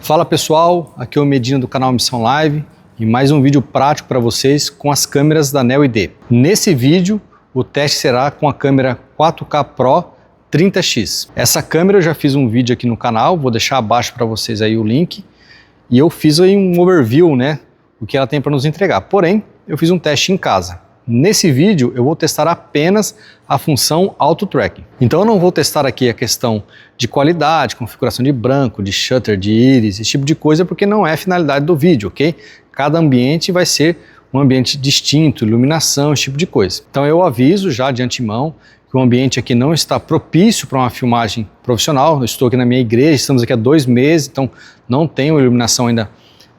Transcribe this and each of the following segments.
Fala pessoal, aqui é o Medina do canal Missão Live e mais um vídeo prático para vocês com as câmeras da Neo ID. Nesse vídeo o teste será com a câmera 4K Pro 30X. Essa câmera eu já fiz um vídeo aqui no canal, vou deixar abaixo para vocês aí o link. E eu fiz aí um overview, né, o que ela tem para nos entregar. Porém, eu fiz um teste em casa. Nesse vídeo eu vou testar apenas a função Auto Tracking. Então eu não vou testar aqui a questão de qualidade, configuração de branco, de shutter, de íris, esse tipo de coisa, porque não é a finalidade do vídeo, ok? Cada ambiente vai ser um ambiente distinto, iluminação, esse tipo de coisa. Então eu aviso já de antemão que o ambiente aqui não está propício para uma filmagem profissional. Eu estou aqui na minha igreja, estamos aqui há 2 meses, então não tenho iluminação ainda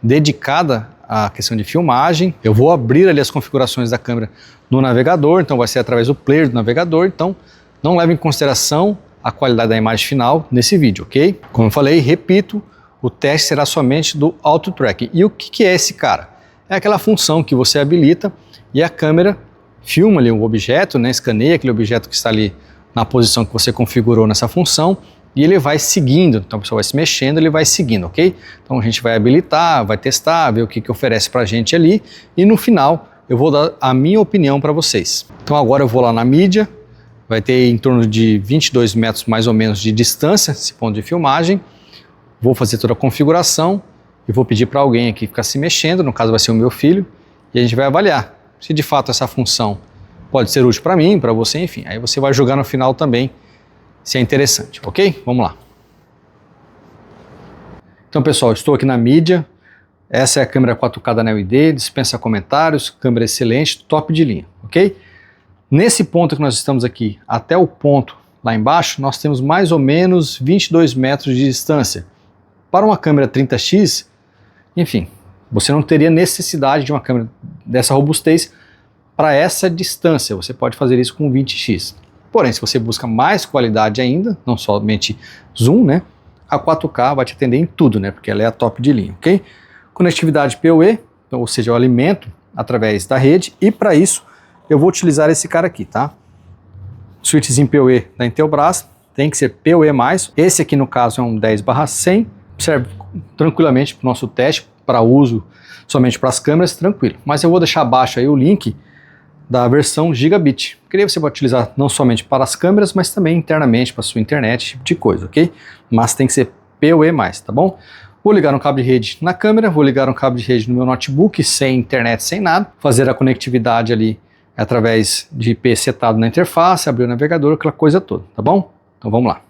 dedicada à questão de filmagem. Eu vou abrir ali as configurações da câmera no navegador, então vai ser através do player do navegador, então não leve em consideração a qualidade da imagem final nesse vídeo, ok? Como eu falei, repito, o teste será somente do Auto Tracking. E o que é esse cara? É aquela função que você habilita e a câmera filma ali o objeto, né, escaneia aquele objeto que está ali na posição que você configurou nessa função e ele vai seguindo, então a pessoa vai se mexendo, ele vai seguindo, ok? Então a gente vai habilitar, vai testar, ver o que oferece pra gente ali e no final eu vou dar a minha opinião para vocês. Então agora eu vou lá na mídia, vai ter em torno de 22 metros mais ou menos de distância, esse ponto de filmagem, vou fazer toda a configuração e vou pedir para alguém aqui ficar se mexendo, no caso vai ser o meu filho, e a gente vai avaliar se de fato essa função pode ser útil para mim, para você, enfim, aí você vai julgar no final também se é interessante, ok? Vamos lá. Então pessoal, estou aqui na mídia, essa é a câmera 4K da Neo ID, dispensa comentários, câmera excelente, top de linha, ok? Nesse ponto que nós estamos aqui, até o ponto lá embaixo, nós temos mais ou menos 22 metros de distância. Para uma câmera 30X, enfim, você não teria necessidade de uma câmera dessa robustez para essa distância, você pode fazer isso com 20X. Porém, se você busca mais qualidade ainda, não somente zoom, né? A 4K vai te atender em tudo, né? Porque ela é a top de linha, ok? Conectividade PoE, então, ou seja, eu alimento através da rede e para isso eu vou utilizar esse cara aqui, tá? Switchzinho PoE da Intelbras, tem que ser PoE+. Esse aqui no caso é um 10/100, serve tranquilamente para o nosso teste, para uso somente para as câmeras, tranquilo. Mas eu vou deixar abaixo aí o link da versão Gigabit, que aí você pode utilizar não somente para as câmeras, mas também internamente para a sua internet, esse tipo de coisa, ok? Mas tem que ser PoE+, tá bom? Vou ligar um cabo de rede na câmera, vou ligar um cabo de rede no meu notebook, sem internet, sem nada, fazer a conectividade ali através de IP setado na interface, abrir o navegador, aquela coisa toda, tá bom? Então vamos lá.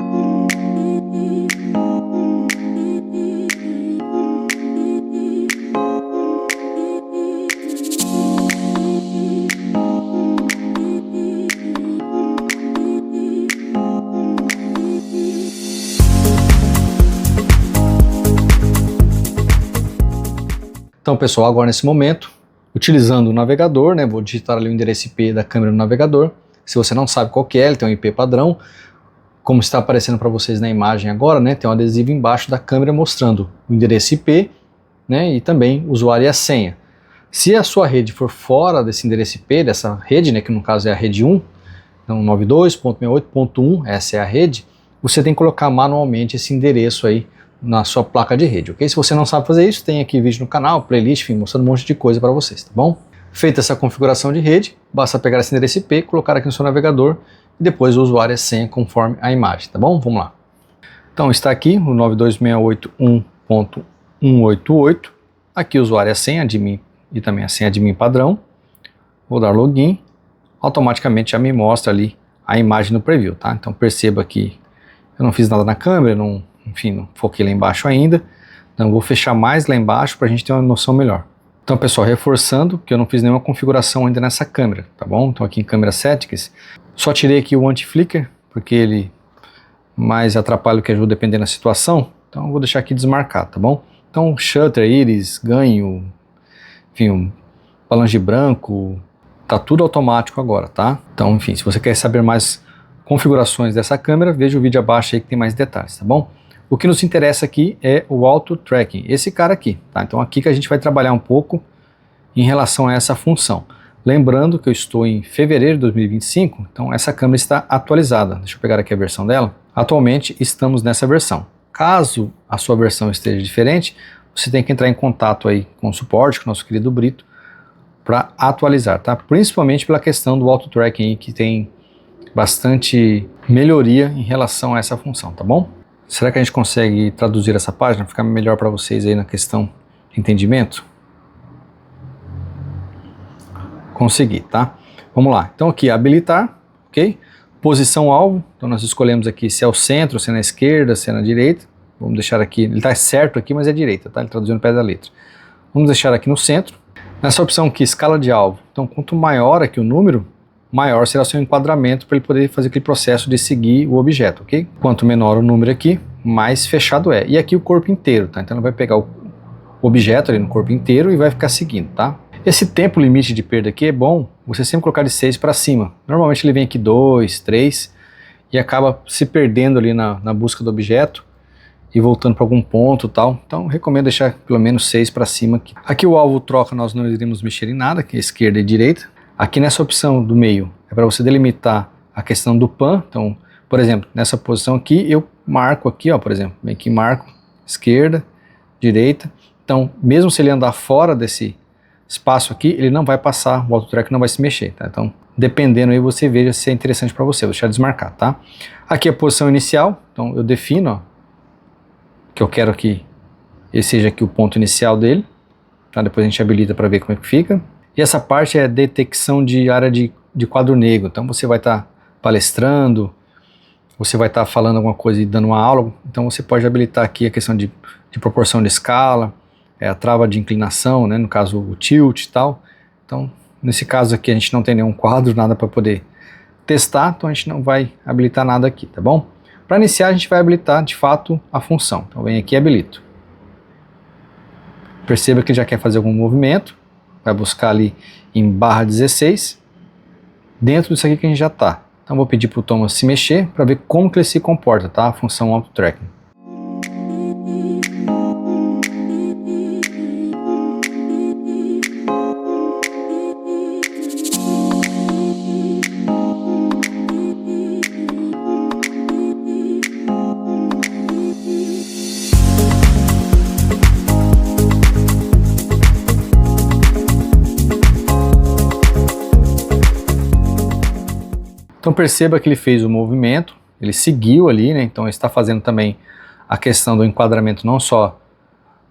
Então pessoal, agora nesse momento, utilizando o navegador, né, vou digitar ali o endereço IP da câmera no navegador. Se você não sabe qual que é, ele tem um IP padrão, como está aparecendo para vocês na imagem agora, né, tem um adesivo embaixo da câmera mostrando o endereço IP, né, e também o usuário e a senha. Se a sua rede for fora desse endereço IP, dessa rede, né, que no caso é a rede 1, então 92.68.1, essa é a rede, você tem que colocar manualmente esse endereço aí na sua placa de rede, ok? Se você não sabe fazer isso, tem aqui vídeo no canal, playlist, enfim, mostrando um monte de coisa para vocês, tá bom? Feita essa configuração de rede, basta pegar esse endereço IP, colocar aqui no seu navegador e depois o usuário e a senha conforme a imagem, tá bom? Vamos lá. Então está aqui o 92.68.1.188, aqui o usuário e a senha, admin e também a senha admin padrão. Vou dar login, automaticamente já me mostra ali a imagem no preview, tá? Então perceba que eu não fiz nada na câmera, enfim, não foquei lá embaixo ainda, então vou fechar mais lá embaixo para a gente ter uma noção melhor. Então pessoal, reforçando que eu não fiz nenhuma configuração ainda nessa câmera, tá bom? Então aqui em câmera settings, só tirei aqui o anti-flicker, porque ele mais atrapalha do que ajuda dependendo da situação, então eu vou deixar aqui desmarcado, tá bom? Então shutter, íris, ganho, enfim, um balanço branco, tá tudo automático agora, tá? Então enfim, se você quer saber mais configurações dessa câmera, veja o vídeo abaixo aí que tem mais detalhes, tá bom? O que nos interessa aqui é o Auto Tracking, esse cara aqui, tá? Então aqui que a gente vai trabalhar um pouco em relação a essa função. Lembrando que eu estou em fevereiro de 2025, então essa câmera está atualizada. Deixa eu pegar aqui a versão dela. Atualmente estamos nessa versão. Caso a sua versão esteja diferente, você tem que entrar em contato aí com o suporte, com o nosso querido Brito, para atualizar, tá? Principalmente pela questão do auto tracking, que tem bastante melhoria em relação a essa função, tá bom? Será que a gente consegue traduzir essa página, ficar melhor para vocês aí na questão de entendimento? Consegui, tá? Vamos lá. Então aqui, habilitar, ok? Posição alvo, então nós escolhemos aqui se é o centro, se é na esquerda, se é na direita. Vamos deixar aqui, ele está certo aqui, mas é direita, tá? Ele traduziu no pé da letra. Vamos deixar aqui no centro. Nessa opção aqui, escala de alvo. Então quanto maior aqui o número, maior será o seu enquadramento para ele poder fazer aquele processo de seguir o objeto, ok? Quanto menor o número aqui, mais fechado é. E aqui o corpo inteiro, tá? Então ele vai pegar o objeto ali no corpo inteiro e vai ficar seguindo, tá? Esse tempo limite de perda aqui é bom você sempre colocar de 6 para cima. Normalmente ele vem aqui 2, 3 e acaba se perdendo ali na busca do objeto e voltando para algum ponto e tal. Então recomendo deixar pelo menos 6 para cima aqui. Aqui o alvo troca, nós não iremos mexer em nada, que é esquerda e direita. Aqui nessa opção do meio é para você delimitar a questão do pan. Então, por exemplo, nessa posição aqui eu marco aqui, ó, por exemplo, vem aqui marco esquerda, direita. Então, mesmo se ele andar fora desse espaço aqui, ele não vai passar, o auto track não vai se mexer, tá? Então, dependendo aí, você veja se é interessante para você, vou deixar desmarcar, tá? Aqui a posição inicial, então eu defino, ó, que eu quero que ele seja aqui o ponto inicial dele, tá? Depois a gente habilita para ver como é que fica. E essa parte é detecção de área de quadro negro, então você vai estar palestrando, você vai estar falando alguma coisa e dando uma aula, então você pode habilitar aqui a questão de proporção de escala, a trava de inclinação, né, no caso o tilt e tal. Então, nesse caso aqui a gente não tem nenhum quadro, nada para poder testar, então a gente não vai habilitar nada aqui, tá bom? Para iniciar a gente vai habilitar de fato a função, então vem aqui e habilito. Perceba que ele já quer fazer algum movimento, vai buscar ali em barra 16, dentro disso aqui que a gente já está. Então vou pedir para o Thomas se mexer para ver como que ele se comporta, tá? A função auto tracking. Então perceba que ele fez o movimento, ele seguiu ali, né? Então ele está fazendo também a questão do enquadramento não só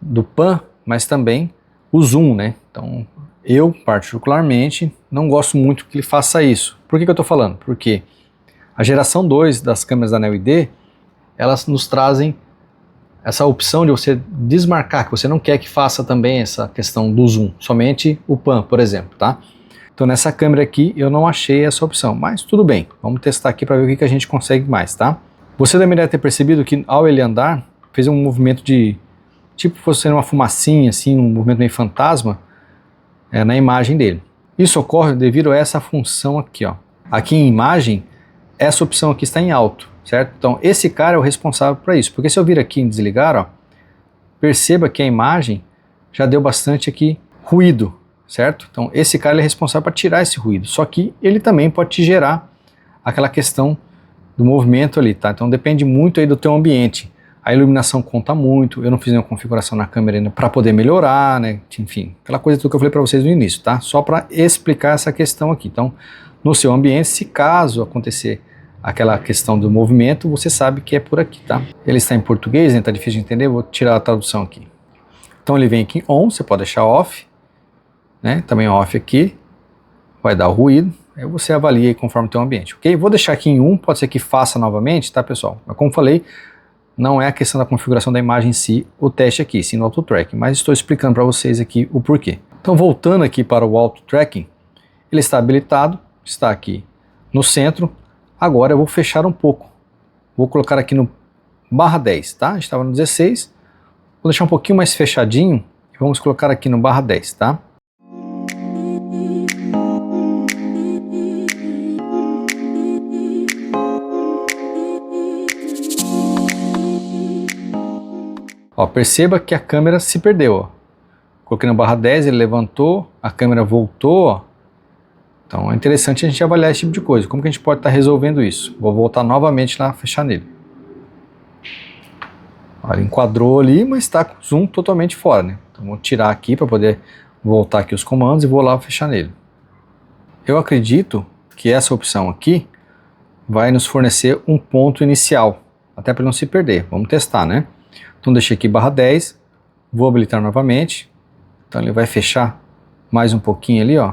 do pan, mas também o zoom, né? Então eu particularmente não gosto muito que ele faça isso. Por que eu estou falando? Porque a geração 2 das câmeras da Neo ID, elas nos trazem essa opção de você desmarcar, que você não quer que faça também essa questão do zoom, somente o pan, por exemplo, tá? Então nessa câmera aqui eu não achei essa opção, mas tudo bem, vamos testar aqui para ver o que a gente consegue mais, tá? Você também deve ter percebido que ao ele andar, fez um movimento de, tipo fosse uma fumacinha, assim, um movimento meio fantasma, na imagem dele. Isso ocorre devido a essa função aqui, ó. Aqui em imagem, essa opção aqui está em alto, certo? Então esse cara é o responsável para isso, porque se eu vir aqui em desligar, ó, perceba que a imagem já deu bastante aqui ruído, certo? Então esse cara ele é responsável para tirar esse ruído, só que ele também pode te gerar aquela questão do movimento ali, tá? Então depende muito aí do teu ambiente. A iluminação conta muito, eu não fiz nenhuma configuração na câmera ainda para poder melhorar, né? Enfim, aquela coisa que eu falei para vocês no início, tá? Só para explicar essa questão aqui. Então, no seu ambiente, se caso acontecer aquela questão do movimento, você sabe que é por aqui, tá? Ele está em português, né? Tá difícil de entender, vou tirar a tradução aqui. Então ele vem aqui em on, você pode deixar off, né? Também off aqui, vai dar o ruído, aí você avalia aí conforme o teu ambiente, ok? Vou deixar aqui em 1, pode ser que faça novamente, tá pessoal? Mas como falei, não é a questão da configuração da imagem em si, o teste aqui, sim no auto tracking, mas estou explicando para vocês aqui o porquê. Então voltando aqui para o auto tracking, ele está habilitado, está aqui no centro. Agora eu vou fechar um pouco, vou colocar aqui no barra 10, tá? A gente estava no 16, vou deixar um pouquinho mais fechadinho e vamos colocar aqui no barra 10, tá? Ó, perceba que a câmera se perdeu, ó. Coloquei no barra 10, ele levantou, a câmera voltou, ó. Então é interessante a gente avaliar esse tipo de coisa. Como que a gente pode estar resolvendo isso? Vou voltar novamente lá, fechar nele. Olha, enquadrou ali, mas está com o zoom totalmente fora, né? Então vou tirar aqui para poder voltar aqui os comandos e vou lá fechar nele. Eu acredito que essa opção aqui vai nos fornecer um ponto inicial, até para não se perder. Vamos testar, né? Então deixei aqui /10, vou habilitar novamente. Então ele vai fechar mais um pouquinho ali, ó,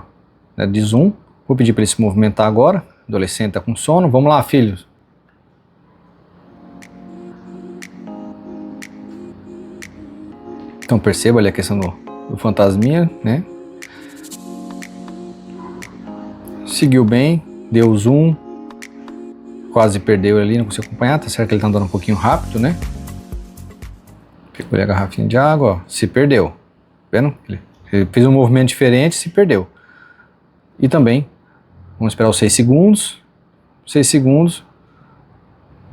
né, de zoom. Vou pedir para ele se movimentar agora. O adolescente está com sono. Vamos lá, filhos. Então perceba ali a questão do fantasminha, né? Seguiu bem, deu zoom. Quase perdeu ali, não consigo acompanhar. Tá certo que ele tá andando um pouquinho rápido, né? Pegou ali a garrafinha de água, ó, se perdeu. Tá vendo? Ele fez um movimento diferente e se perdeu. E também, vamos esperar os 6 segundos. 6 segundos.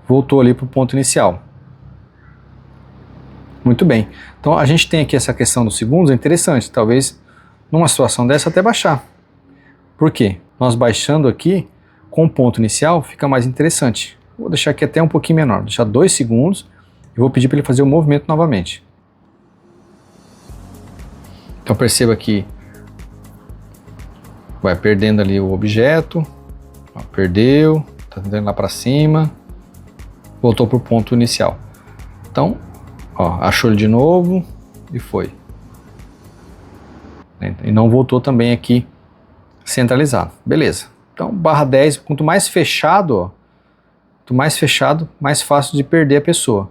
Voltou ali para o ponto inicial. Muito bem. Então a gente tem aqui essa questão dos segundos, é interessante. Talvez numa situação dessa até baixar. Por quê? Nós baixando aqui, com o ponto inicial, fica mais interessante. Vou deixar aqui até um pouquinho menor. Vou deixar 2 segundos e vou pedir para ele fazer o movimento novamente. Então perceba que vai perdendo ali o objeto. Ó, perdeu, está tentando ir lá para cima. Voltou para o ponto inicial. Então, ó, achou ele de novo e foi. E não voltou também aqui centralizado. Beleza. Então, /10, quanto mais fechado, ó, quanto mais fechado, mais fácil de perder a pessoa.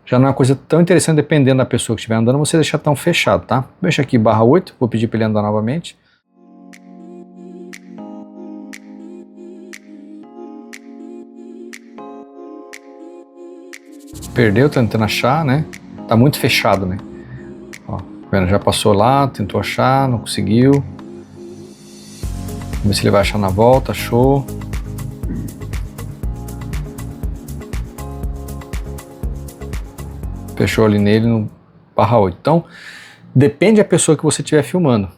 Já não é uma coisa tão interessante, dependendo da pessoa que estiver andando, você deixar tão fechado, tá? Deixa aqui /8, vou pedir para ele andar novamente. Perdeu, tentando achar, né? Tá muito fechado, né? Ó, vendo, já passou lá, tentou achar, não conseguiu. Vamos ver se ele vai achar na volta, achou. Fechou ali nele no /8. Então, depende da pessoa que você estiver filmando.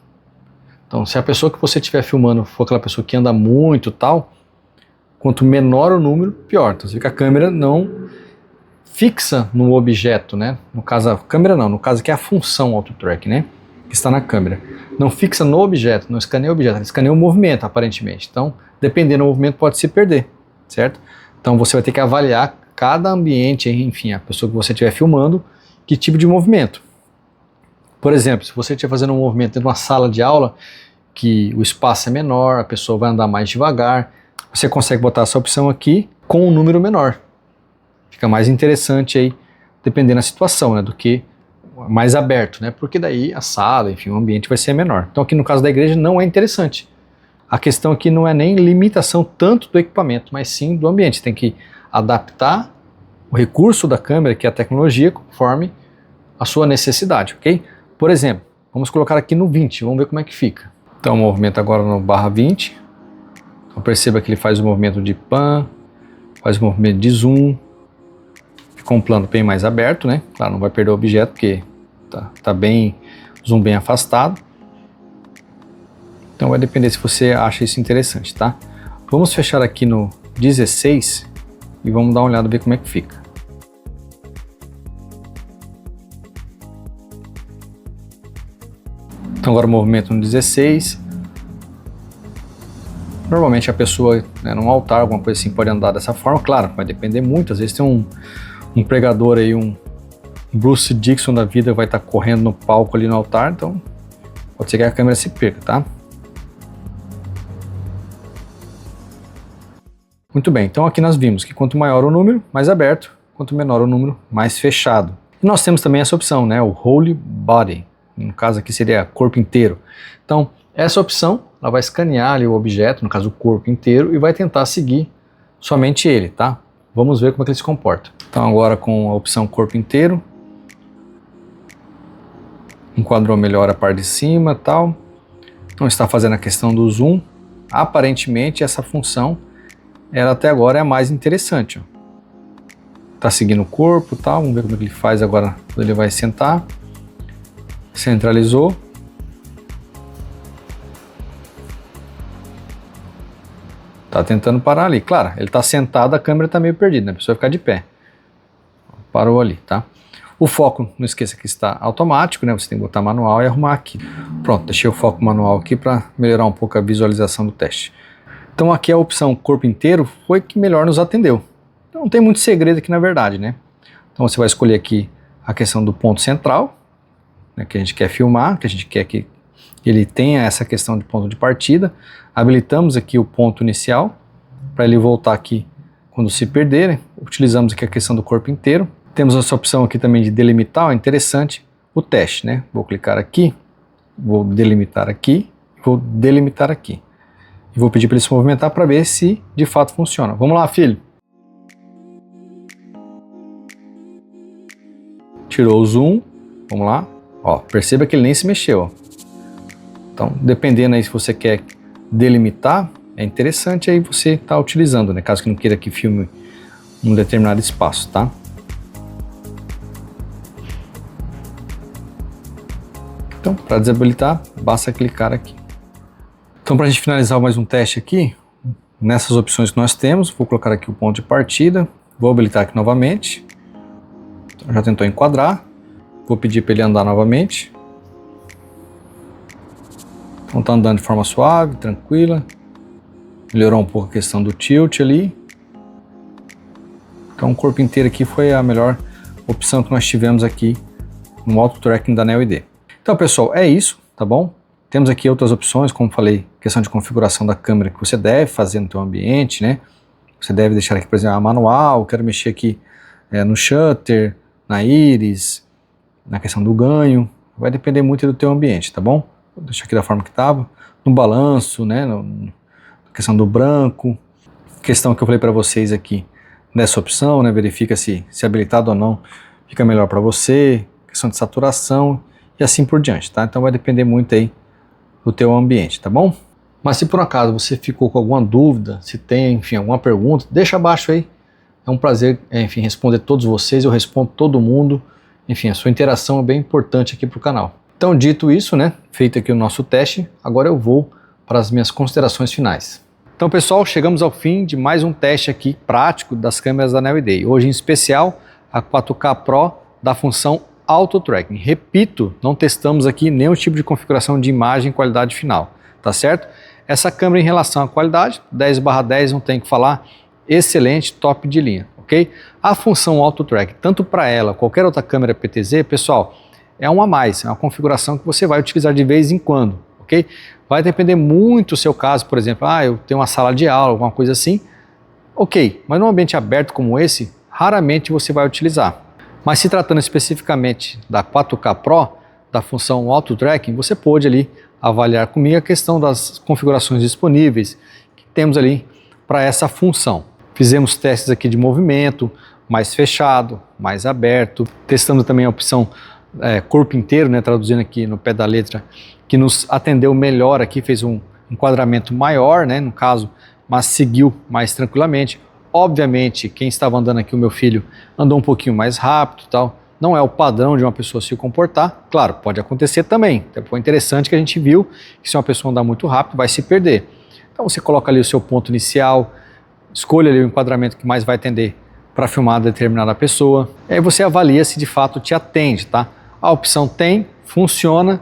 Então, se a pessoa que você estiver filmando for aquela pessoa que anda muito e tal, quanto menor o número, pior. Então, você vê que a câmera não fixa no objeto, né? No caso, a câmera não, no caso aqui é a função auto-track, né? Que está na câmera. Não fixa no objeto, não escaneia o objeto, escaneia o movimento, aparentemente. Então, dependendo do movimento, pode se perder, certo? Então, você vai ter que avaliar cada ambiente, enfim, a pessoa que você estiver filmando, que tipo de movimento. Por exemplo, se você estiver fazendo um movimento dentro de uma sala de aula, que o espaço é menor, a pessoa vai andar mais devagar, você consegue botar essa opção aqui com um número menor. Fica mais interessante aí, dependendo da situação, né, do que mais aberto, né, porque daí a sala, enfim, o ambiente vai ser menor. Então aqui no caso da igreja não é interessante. A questão aqui não é nem limitação tanto do equipamento, mas sim do ambiente. Você tem que adaptar o recurso da câmera, que é a tecnologia, conforme a sua necessidade, ok? Por exemplo, vamos colocar aqui no 20, vamos ver como é que fica. Então o movimento agora no /20. Então perceba que ele faz o movimento de pan, faz o movimento de zoom. Com um plano bem mais aberto, né? Claro, não vai perder o objeto porque tá bem, zoom bem afastado. Então vai depender se você acha isso interessante, tá? Vamos fechar aqui no 16 e vamos dar uma olhada, ver como é que fica. Então agora o movimento no 16. Normalmente a pessoa, né, num altar, alguma coisa assim, pode andar dessa forma. Claro, vai depender muito, às vezes tem um pregador aí, um Bruce Dixon da vida, vai estar correndo no palco ali no altar, então pode ser que a câmera se perca, tá? Muito bem, então aqui nós vimos que quanto maior o número, mais aberto, quanto menor o número, mais fechado. E nós temos também essa opção, né, o Whole Body, no caso aqui seria corpo inteiro. Então, essa opção, ela vai escanear ali o objeto, no caso o corpo inteiro, e vai tentar seguir somente ele, tá? Vamos ver como é que ele se comporta. Então agora com a opção corpo inteiro, enquadrou melhor a parte de cima e tal. Então está fazendo a questão do zoom. Aparentemente essa função, ela até agora é a mais interessante. Está seguindo o corpo e tal, vamos ver como é que ele faz agora quando ele vai sentar. Centralizou. Tá tentando parar ali. Claro, ele está sentado, a câmera está meio perdida, né? A pessoa vai ficar de pé. Parou ali, tá? O foco, não esqueça que está automático, né? Você tem que botar manual e arrumar aqui. Pronto, deixei o foco manual aqui para melhorar um pouco a visualização do teste. Então aqui a opção corpo inteiro foi que melhor nos atendeu. Então não tem muito segredo aqui na verdade, né? Então você vai escolher aqui a questão do ponto central, né, que a gente quer filmar, que a gente quer que ele tenha essa questão de ponto de partida. Habilitamos aqui o ponto inicial, para ele voltar aqui quando se perder, né? Utilizamos aqui a questão do corpo inteiro. Temos essa opção aqui também de delimitar, é interessante, o teste, né? Vou clicar aqui, vou delimitar aqui, vou delimitar aqui. E vou pedir para ele se movimentar para ver se de fato funciona. Vamos lá, filho. Tirou o zoom, vamos lá. Ó, perceba que ele nem se mexeu. Ó. Então, dependendo aí se você quer delimitar, é interessante aí você estar utilizando, né? Caso que não queira que filme um determinado espaço, tá? Então, para desabilitar, basta clicar aqui. Então, para a gente finalizar mais um teste aqui, nessas opções que nós temos, vou colocar aqui o ponto de partida, vou habilitar aqui novamente. Então, já tentou enquadrar, vou pedir para ele andar novamente. Então, está andando de forma suave, tranquila. Melhorou um pouco a questão do tilt ali. Então, o corpo inteiro aqui foi a melhor opção que nós tivemos aqui no auto tracking da Neo ID. Então, pessoal, é isso, tá bom? Temos aqui outras opções, como falei, questão de configuração da câmera que você deve fazer no seu ambiente, né? Você deve deixar aqui, por exemplo, a manual, quero mexer aqui no shutter, na íris, na questão do ganho. Vai depender muito do teu ambiente, tá bom? Vou deixar aqui da forma que estava. No balanço, né? Na questão do branco. Questão que eu falei para vocês aqui nessa opção, né? Verifica se habilitado ou não fica melhor para você. Questão de saturação e assim por diante, tá? Então vai depender muito aí do teu ambiente, tá bom? Mas se por acaso você ficou com alguma dúvida, se tem, enfim, alguma pergunta, deixa abaixo aí. É um prazer, enfim, responder todos vocês, eu respondo todo mundo. Enfim, a sua interação é bem importante aqui para o canal. Então, dito isso, né, feito aqui o nosso teste, agora eu vou para as minhas considerações finais. Então, pessoal, chegamos ao fim de mais um teste aqui prático das câmeras da Neo ID. Hoje, em especial, a 4K Pro da função Auto Tracking. Repito, não testamos aqui nenhum tipo de configuração de imagem e qualidade final, tá certo? Essa câmera em relação à qualidade, 10/10, não tem o que falar, excelente, top de linha, ok? A função Auto Tracking, tanto para ela, qualquer outra câmera PTZ, pessoal, é uma a mais, é uma configuração que você vai utilizar de vez em quando, ok? Vai depender muito do seu caso, por exemplo, eu tenho uma sala de aula, alguma coisa assim, ok, mas num ambiente aberto como esse, raramente você vai utilizar. Mas se tratando especificamente da 4K Pro, da função Auto Tracking, você pode ali avaliar comigo a questão das configurações disponíveis que temos ali para essa função. Fizemos testes aqui de movimento, mais fechado, mais aberto, testando também a opção corpo inteiro, né, traduzindo aqui no pé da letra, que nos atendeu melhor aqui, fez um enquadramento maior, né, no caso, mas seguiu mais tranquilamente. Obviamente, quem estava andando aqui, o meu filho, andou um pouquinho mais rápido e tal. Não é o padrão de uma pessoa se comportar. Claro, pode acontecer também. Então, foi interessante que a gente viu que se uma pessoa andar muito rápido, vai se perder. Então, você coloca ali o seu ponto inicial, escolha ali o enquadramento que mais vai atender para filmar determinada pessoa. E aí você avalia se de fato te atende, tá? A opção tem, funciona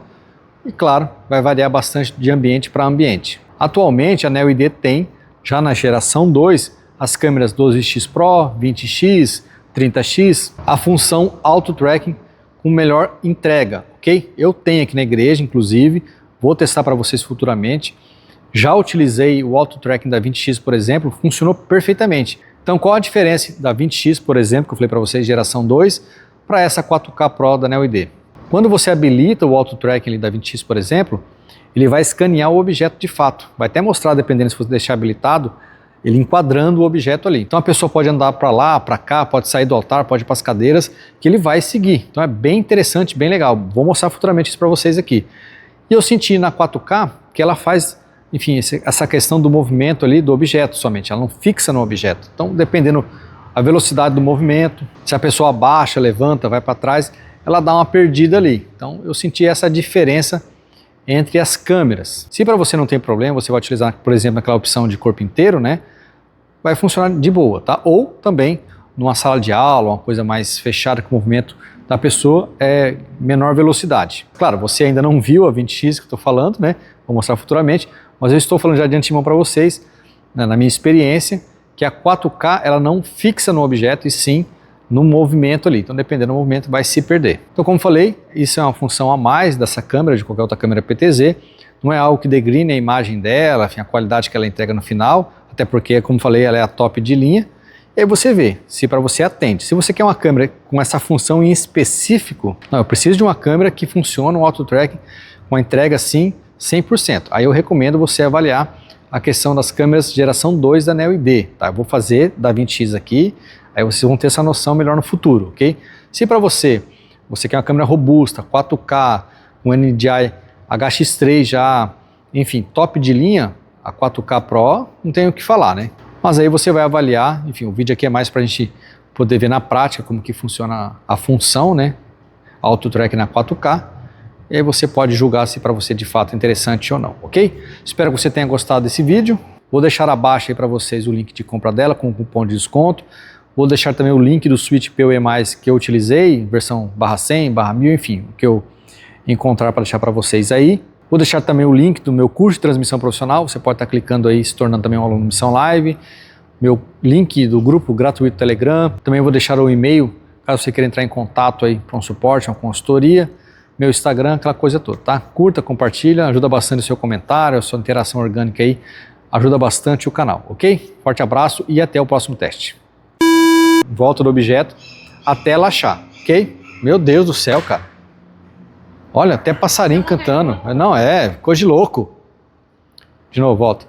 e, claro, vai variar bastante de ambiente para ambiente. Atualmente, a Neo ID tem, já na geração 2, as câmeras 12X Pro, 20X, 30X, a função Auto Tracking com melhor entrega, ok? Eu tenho aqui na igreja, inclusive, vou testar para vocês futuramente. Já utilizei o Auto Tracking da 20X, por exemplo, funcionou perfeitamente. Então, qual a diferença da 20X, por exemplo, que eu falei para vocês, geração 2, para essa 4K Pro da Neo ID? Quando você habilita o Auto Tracking da 20X, por exemplo, ele vai escanear o objeto de fato. Vai até mostrar, dependendo se você deixar habilitado, ele enquadrando o objeto ali. Então a pessoa pode andar para lá, para cá, pode sair do altar, pode ir para as cadeiras, que ele vai seguir. Então é bem interessante, bem legal. Vou mostrar futuramente isso para vocês aqui. E eu senti na 4K que ela faz, enfim, essa questão do movimento ali do objeto somente, ela não fixa no objeto. Então, dependendo a velocidade do movimento, se a pessoa abaixa, levanta, vai para trás, ela dá uma perdida ali. Então, eu senti essa diferença entre as câmeras. Se para você não tem problema, você vai utilizar, por exemplo, aquela opção de corpo inteiro, né? Vai funcionar de boa, tá? Ou também numa sala de aula, uma coisa mais fechada, com movimento da pessoa é menor velocidade. Claro, você ainda não viu a 20x que eu estou falando, né? Vou mostrar futuramente, mas eu estou falando já de antemão para vocês, né, na minha experiência, que a 4K ela não fixa no objeto e sim no movimento ali. Então, dependendo do movimento, vai se perder. Então, como falei, isso é uma função a mais dessa câmera, de qualquer outra câmera PTZ. Não é algo que degrine a imagem dela, enfim, a qualidade que ela entrega no final, até porque, como falei, ela é a top de linha. E aí você vê se para você atende. Se você quer uma câmera com essa função em específico, não, eu preciso de uma câmera que funcione o auto tracking com a entrega assim 100%. Aí eu recomendo você avaliar a questão das câmeras geração 2 da Neo ID, tá? Eu vou fazer da 20x aqui, aí vocês vão ter essa noção melhor no futuro, ok? Se para você quer uma câmera robusta, 4K, com NDI HX3 já, enfim, top de linha, a 4K Pro, não tem o que falar, né? Mas aí você vai avaliar, enfim, o vídeo aqui é mais para a gente poder ver na prática como que funciona a função, né? Auto Track na 4K. E aí você pode julgar se para você de fato é interessante ou não, ok? Espero que você tenha gostado desse vídeo. Vou deixar abaixo aí para vocês o link de compra dela com cupom de desconto. Vou deixar também o link do Switch PoE+, que eu utilizei, versão /100, /1000, enfim, o que eu encontrar para deixar para vocês aí. Vou deixar também o link do meu curso de transmissão profissional, você pode estar clicando aí, se tornando também um aluno Missão Live. Meu link do grupo gratuito Telegram. Também vou deixar o e-mail, caso você queira entrar em contato aí para um suporte, uma consultoria. Meu Instagram, aquela coisa toda, tá? Curta, compartilha, ajuda bastante o seu comentário, a sua interação orgânica aí, ajuda bastante o canal, ok? Forte abraço e até o próximo teste. Volta do objeto até ela achar, ok? Meu Deus do céu, cara. Olha, até passarinho cantando. Não, é coisa de louco. De novo, volta.